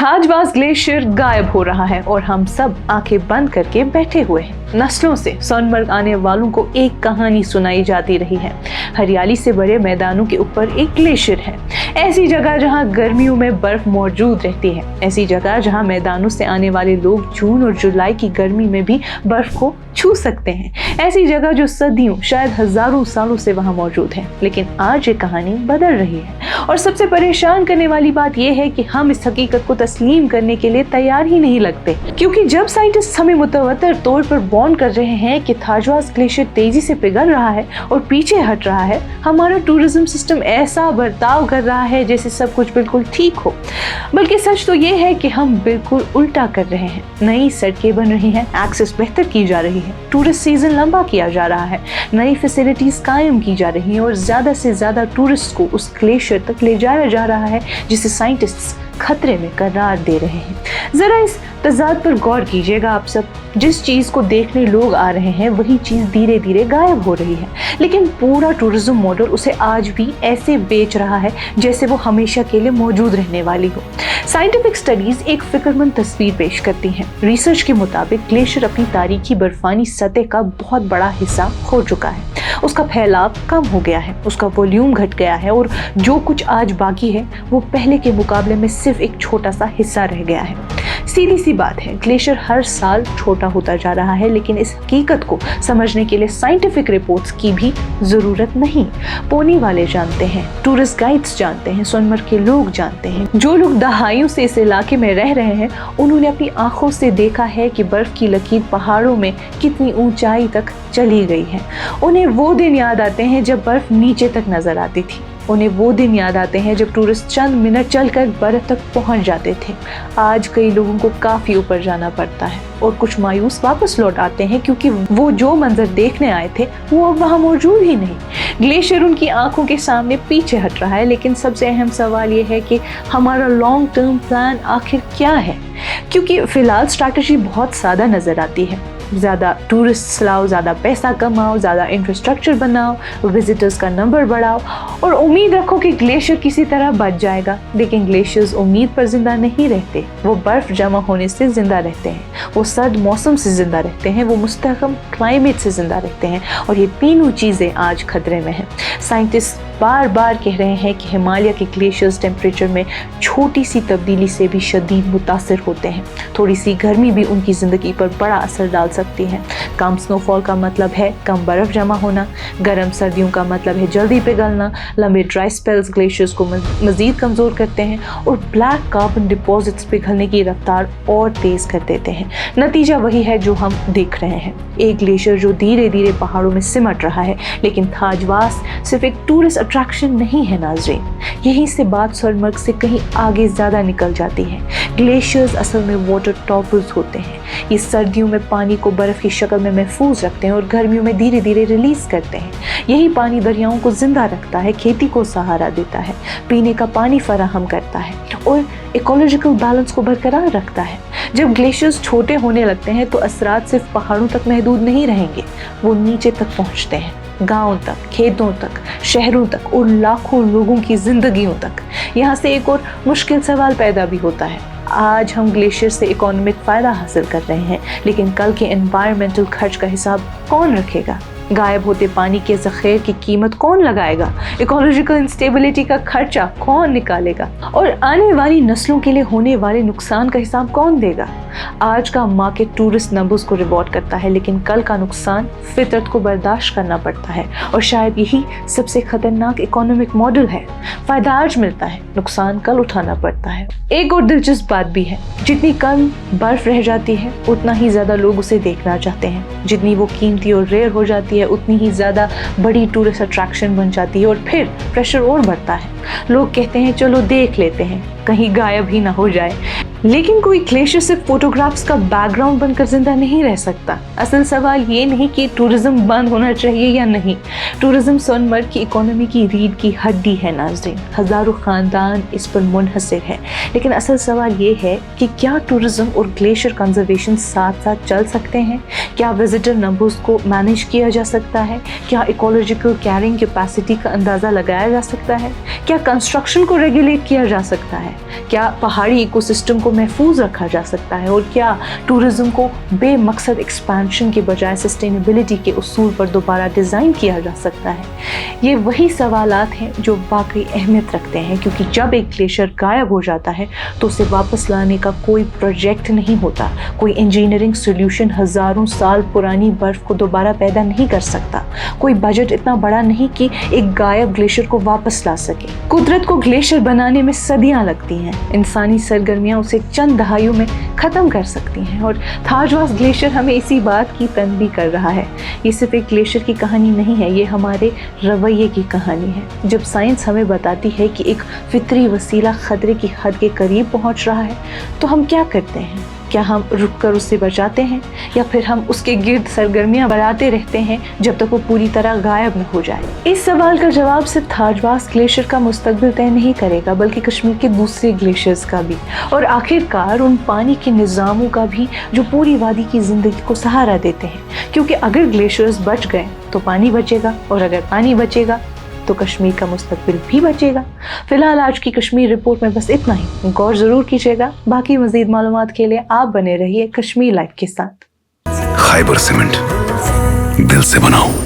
थाजवास glacier गायब हो रहा है और हम सब आंखें बंद करके बैठे हुए हैं। नस्लों से सोनमर्ग आने वालों को एक कहानी सुनाई जाती रही है। हरियाली से भरे मैदानों के ऊपर एक ग्लेशियर है, ऐसी जगह जहां गर्मियों में बर्फ मौजूद रहती है, ऐसी जगह जहां मैदानों से आने वाले लोग जून और जुलाई की गर्मी में भी बर्फ को छू सकते हैं, ऐसी जगह जो सदियों शायद हजारों सालों से वहां मौजूद है। लेकिन आज ये कहानी बदल रही है और सबसे परेशान करने वाली बात यह है कि हम इस हकीकत को तस्लीम करने के लिए तैयार ही नहीं लगते, क्योंकि जब साइंटिस्ट हमें मुतवत्तर तौर पर वार्न कर रहे हैं कि थाजवास ग्लेशियर तेजी से पिघल रहा है और पीछे हट रहा है, हमारा टूरिज्म सिस्टम ऐसा बर्ताव कर रहा है जैसे सब कुछ बिल्कुल ठीक हो। बल्कि सच तो ये है कि हम बिल्कुल उल्टा कर रहे हैं। नई सड़कें बन रही हैं, एक्सेस बेहतर की जा रही है, टूरिस्ट सीजन लंबा किया जा रहा है, नई फैसिलिटीज कायम की जा रही हैं और ज्यादा से ज्यादा टूरिस्ट को उस ग्लेशियर तक ले जाया जा रहा है जिसे साइंटिस्ट्स खतरे में करार दे रहे हैं। जरा इस तजाद पर गौर कीजिएगा आप सब। जिस चीज को देखने लोग आ रहे हैं वही चीज धीरे धीरे गायब हो रही है, लेकिन पूरा टूरिज्म मॉडल उसे आज भी ऐसे बेच रहा है जैसे वो हमेशा के लिए मौजूद रहने वाली हो। साइंटिफिक स्टडीज एक फिक्रमंद तस्वीर पेश करती हैं। रिसर्च के मुताबिक ग्लेशियर अपनी तारीखी बर्फानी सतह का बहुत बड़ा हिस्सा खो चुका है, उसका फैलाव कम हो गया है, उसका वॉल्यूम घट गया है और जो कुछ आज बाकी है वो पहले के मुकाबले में सिर्फ एक छोटा सा हिस्सा रह गया है। सीधी सी बात है, ग्लेशियर हर साल छोटा होता जा रहा है, लेकिन इस हकीकत को समझने के लिए साइंटिफिक रिपोर्ट्स की भी जरूरत नहीं। पोनी वाले जानते हैं, टूरिस्ट गाइड्स जानते हैं, सोनमर्ग के लोग जानते हैं। जो लोग दहाइयों से इस इलाके में रह रहे हैं उन्होंने अपनी आंखों से देखा है कि बर्फ की लकीर पहाड़ों में कितनी ऊंचाई तक चली गई है। उन्हें वो दिन याद आते हैं जब बर्फ नीचे तक नजर आती थी, उन्हें वो दिन याद आते हैं जब टूरिस्ट चंद मिनट चलकर बर्फ तक पहुंच जाते थे। आज कई लोगों को काफी ऊपर जाना पड़ता है और कुछ मायूस वापस लौट आते हैं क्योंकि वो जो मंजर देखने आए थे वो अब वहां मौजूद ही नहीं। ग्लेशियर उनकी आंखों के सामने पीछे हट रहा है, लेकिन सबसे अहम सवाल ये है कि हमारा लॉन्ग टर्म प्लान आखिर क्या है? क्योंकि फिलहाल स्ट्रैटेजी बहुत सादा नजर आती है, ज़्यादा टूरिस्ट लाओ, ज़्यादा पैसा कमाओ, ज़्यादा इंफ्रास्ट्रक्चर बनाओ, विजिटर्स का नंबर बढ़ाओ और उम्मीद रखो कि ग्लेशियर किसी तरह बच जाएगा। लेकिन ग्लेशियर्स उम्मीद पर जिंदा नहीं रहते, वो बर्फ जमा होने से जिंदा रहते हैं, वो सर्द मौसम से जिंदा रहते हैं, वो मुस्तहकम क्लाइमेट से जिंदा रहते हैं और ये तीनों चीज़ें आज खतरे में हैं। साइंटिस्ट बार बार कह रहे हैं कि हिमालय के ग्लेशियर्स टेम्परेचर में छोटी सी तब्दीली से भी शदीद मुतासिर होते हैं। थोड़ी सी गर्मी भी उनकी ज़िंदगी पर बड़ा असर डाल सकती है। कम स्नोफॉल का मतलब है कम बर्फ जमा होना, गर्म सर्दियों का मतलब है जल्दी पिघलना, लंबे ड्राई स्पेल्स ग्लेशियर्स को मज़ीद कमज़ोर करते हैं और ब्लैक कार्बन डिपॉजिट्स पिघलने की रफ्तार और तेज़ कर देते हैं। नतीजा वही है जो हम देख रहे हैं, एक ग्लेशियर जो धीरे धीरे पहाड़ों में सिमट रहा है। लेकिन थाजवास सिर्फ एक टूरिस्ट अट्रैक्शन नहीं है नाज़रीन, यहीं से बात सोनमर्ग से कहीं आगे ज़्यादा निकल जाती है। ग्लेशियर्स असल में वाटर टॉपर्स होते हैं। ये सर्दियों में पानी को बर्फ़ की शक्ल में महफूज रखते हैं और गर्मियों में धीरे धीरे रिलीज़ करते हैं। यही पानी दरियाओं को ज़िंदा रखता है, खेती को सहारा देता है, पीने का पानी फराहम करता है और इकोलॉजिकल बैलेंस को बरकरार रखता है। जब ग्लेशियर्स छोटे होने लगते हैं तो असरात सिर्फ पहाड़ों तक महदूद नहीं रहेंगे, वो नीचे तक पहुँचते हैं, गांवों तक, खेतों तक, शहरों तक और लाखों लोगों की जिंदगियों तक। यहाँ से एक और मुश्किल सवाल पैदा भी होता है। आज हम ग्लेशियर से इकोनॉमिक फ़ायदा हासिल कर रहे हैं, लेकिन कल के एनवायरमेंटल खर्च का हिसाब कौन रखेगा? गायब होते पानी के ज़ख़ीर की कीमत कौन लगाएगा? इकोलॉजिकल इंस्टेबिलिटी का खर्चा कौन निकालेगा? और आने वाली नस्लों के लिए होने वाले नुकसान का हिसाब कौन देगा? आज का मार्केट टूरिस्ट नंबर्स को रिवॉर्ड करता है, लेकिन कल का नुकसान फितरत को बर्दाश्त करना पड़ता है और शायद यही सबसे खतरनाक इकोनॉमिक मॉडल है। फ़ायदा आज मिलता है, नुकसान कल उठाना पड़ता है। एक और दिलचस्प बात भी है, जितनी कम बर्फ रह जाती है उतना ही ज़्यादा लोग उसे देखना चाहते हैं। जितनी वो कीमती और रेयर हो जाती है उतनी ही ज़्यादा बड़ी टूरिस्ट अट्रैक्शन बन जाती है और फिर प्रेशर और बढ़ता है। लोग कहते हैं चलो देख लेते हैं, कहीं गायब ही ना हो जाए। लेकिन कोई ग्लेशियर सिर्फ फोटोग्राफ्स का बैकग्राउंड बनकर जिंदा नहीं रह सकता। असल सवाल ये नहीं कि टूरिज्म बंद होना चाहिए या नहीं। टूरिज्म सोनमर्ग की इकोनॉमी की रीढ़ की हड्डी है नाज़रीन, हज़ारों ख़ानदान इस पर मुनहसर है। लेकिन असल सवाल ये है कि क्या टूरिज्म और ग्लेशियर कंजर्वेशन साथ साथ चल सकते हैं? क्या विजिटर नंबर्स को मैनेज किया जा सकता है? क्या इकोलॉजिकल कैरिंग कैपेसिटी का अंदाज़ा लगाया जा सकता है? क्या कंस्ट्रक्शन को रेगुलेट किया जा सकता है? क्या पहाड़ी इकोसिस्टम को महफूज रखा जा सकता है, और क्या टूरिज्म को बेमकसद एक्सपेंशन के बजाय सस्टेनेबिलिटी के उसूल पर दोबारा डिज़ाइन किया जा सकता है? ये वही सवालात हैं जो वाकई अहमियत रखते हैं, क्योंकि जब एक ग्लेशियर गायब हो जाता है तो उसे वापस लाने का कोई प्रोजेक्ट नहीं होता, कोई इंजीनियरिंग सॉल्यूशन हज़ारों साल पुरानी बर्फ़ को दोबारा पैदा नहीं कर सकता, कोई बजट इतना बड़ा नहीं कि एक गायब ग्लेशियर को वापस ला सके। कुदरत को ग्लेशियर बनाने में सदियां लगती हैं, इंसानी सरगर्मियां उसे चंद दहाइयों में ख़त्म कर सकती हैं, और थाजवास ग्लेशियर हमें इसी बात की तनबीह कर रहा है। ये सिर्फ एक ग्लेशियर की कहानी नहीं है, ये हमारे रवैये की कहानी है। जब साइंस हमें बताती है कि एक फितरी वसीला खतरे की हद के करीब पहुंच रहा है, तो हम क्या करते हैं? क्या हम रुककर उससे बचाते हैं, या फिर हम उसके गिर्द सरगर्मियां बढ़ाते रहते हैं जब तक वो पूरी तरह गायब न हो जाए? इस सवाल का जवाब सिर्फ थाजवास ग्लेशियर का मुस्तकबिल तय नहीं करेगा, बल्कि कश्मीर के दूसरे ग्लेशियर्स का भी, और आखिरकार उन पानी के निज़ामों का भी जो पूरी वादी की ज़िंदगी को सहारा देते हैं। क्योंकि अगर ग्लेशियर्स बच गए तो पानी बचेगा, और अगर पानी बचेगा तो कश्मीर का मुस्तकबिल भी बचेगा। फिलहाल आज की कश्मीर रिपोर्ट में बस इतना ही। गौर जरूर कीजिएगा। बाकी मजीद मालूमात के लिए आप बने रहिए कश्मीर लाइव के साथ। खैबर सीमेंट, दिल से बनाओ।